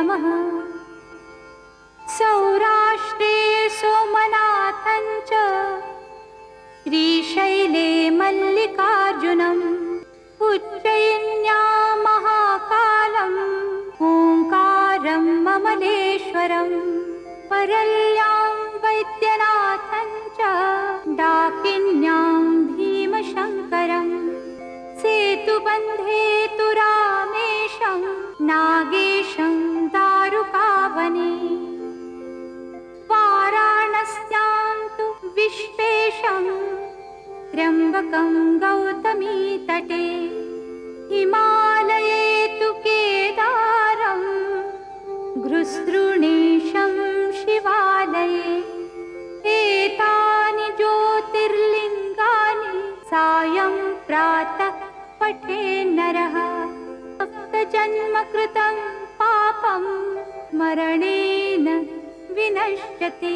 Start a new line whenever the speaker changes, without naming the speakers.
नमः। सौराष्ट्रे सोमनाथं च श्रीशैले मल्लिकार्जुनम् उज्जयिन्यां महाकालम् ओङ्कारं ममलेश्वरम् परल्यां वैद्यनाथं च डाकिन्यां भीमशङ्करम् सेतुबन्धे तु रामेशं नागेशं दारुकावने वाराणस्यां तु विश्वेशं त्र्यम्बकं गौतमीतटे हिमालये तु केदारं घृसृणीशं शिवालये एतानि ज्योतिर्लिङ्गानि सायं प्रातः पठे नरः सप्तजन्मकृतं पापं स्मरणेन विनश्यति।